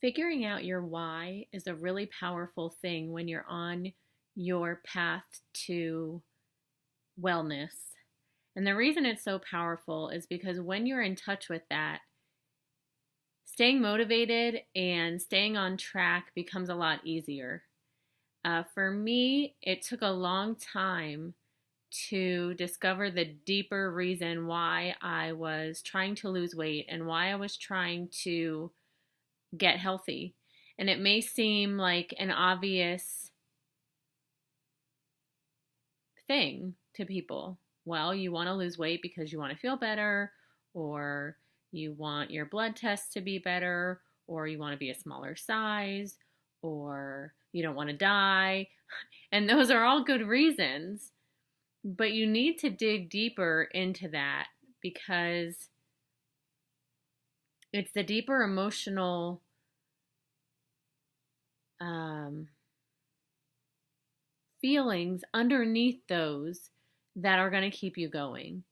Figuring out your why is a really powerful thing when you're on your path to wellness. And the reason it's so powerful is because when you're in touch with that, staying motivated and staying on track becomes a lot easier. For me, it took a long time to discover the deeper reason why I was trying to lose weight and why I was trying to get healthy. And it may seem like an obvious thing to people. Well, you want to lose weight because you want to feel better, or you want your blood tests to be better, or you want to be a smaller size, or you don't want to die. And those are all good reasons. But you need to dig deeper into that because it's the deeper emotional um, feelings underneath those that are going to keep you going.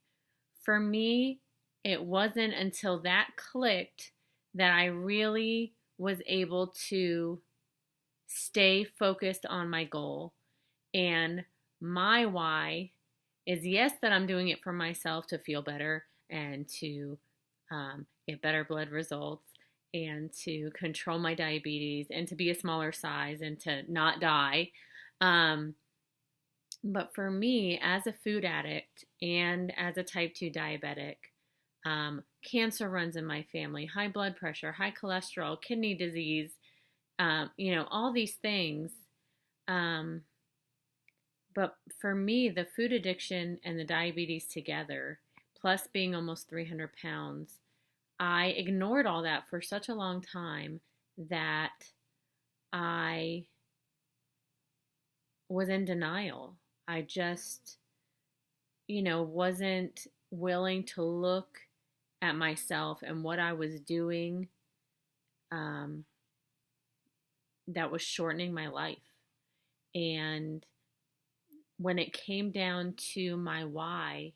For me, it wasn't until that clicked that I really was able to stay focused on my goal. And my why is yes, that I'm doing it for myself to feel better and to get better blood results and to control my diabetes and to be a smaller size and to not die. Um, but for me, as a food addict and as a type 2 diabetic, cancer runs in my family, high blood pressure, high cholesterol, kidney disease, all these things. Um, but for me, the food addiction and the diabetes together, plus being almost 300 pounds, I ignored all that for such a long time that I was in denial. I just, wasn't willing to look at myself and what I was doing um, that was shortening my life. And when it came down to my why,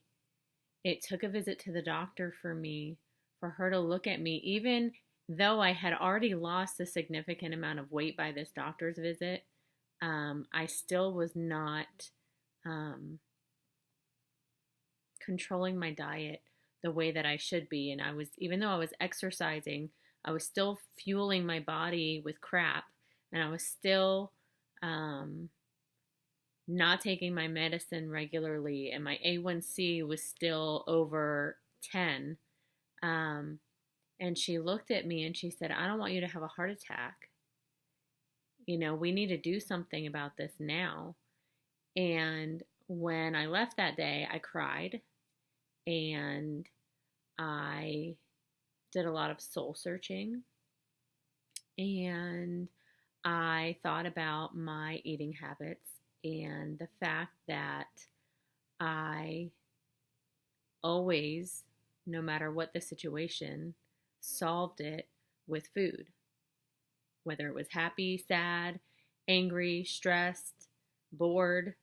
it took a visit to the doctor for me, for her to look at me, even though I had already lost a significant amount of weight by this doctor's visit. I still was not controlling my diet the way that I should be. And even though I was exercising, I was still fueling my body with crap. And I was still not taking my medicine regularly. And my A1C was still over 10. And she looked at me and she said, I don't want you to have a heart attack. We need to do something about this now. And when I left that day, I cried and I did a lot of soul searching and I thought about my eating habits and the fact that I always, no matter what the situation, solved it with food. Whether it was happy, sad, angry, stressed, bored,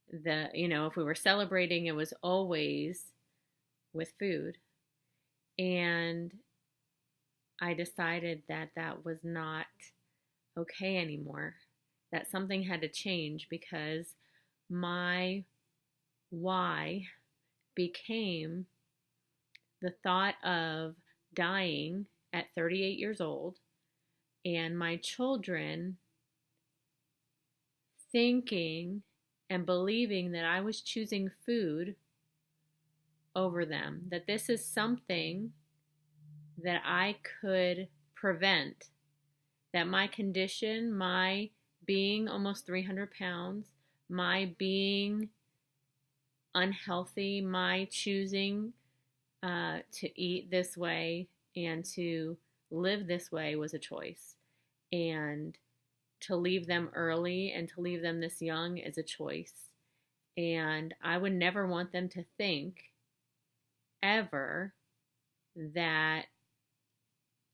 if we were celebrating, it was always with food. And I decided that that was not okay anymore, that something had to change because my why became the thought of dying at 38 years old and my children thinking and believing that I was choosing food over them, that this is something that I could prevent, that my condition, my being almost 300 pounds, my being unhealthy, my choosing to eat this way and to live this way was a choice. And to leave them early and to leave them this young is a choice. And I would never want them to think ever that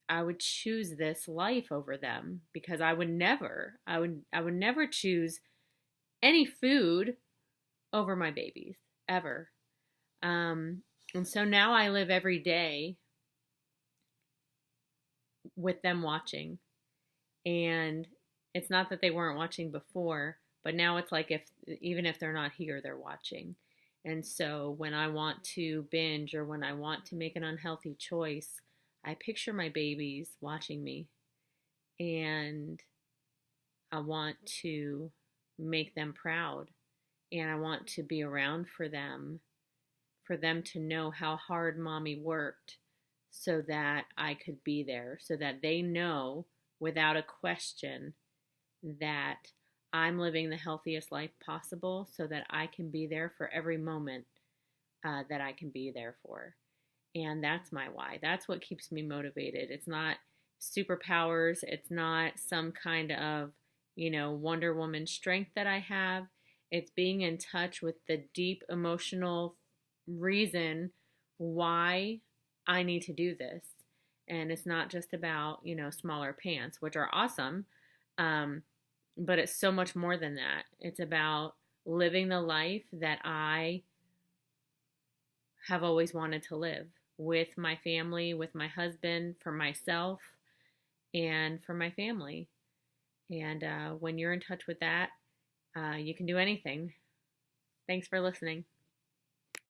I would choose this life over them because I would never choose any food over my babies ever. And so now I live every day with them watching. And it's not that they weren't watching before, but now it's like if even if they're not here, they're watching. And so when I want to binge or when I want to make an unhealthy choice, I picture my babies watching me, and I want to make them proud, and I want to be around for them to know how hard mommy worked so that I could be there, so that they know without a question that I'm living the healthiest life possible so that I can be there for every moment that I can be there for. And that's my why. That's what keeps me motivated. It's not superpowers, it's not some kind of, Wonder Woman strength that I have. It's being in touch with the deep emotional reason why I need to do this. And it's not just about, smaller pants, which are awesome. Um, but it's so much more than that. It's about living the life that I have always wanted to live with my family, with my husband, for myself, and for my family. And when you're in touch with that, you can do anything. Thanks for listening.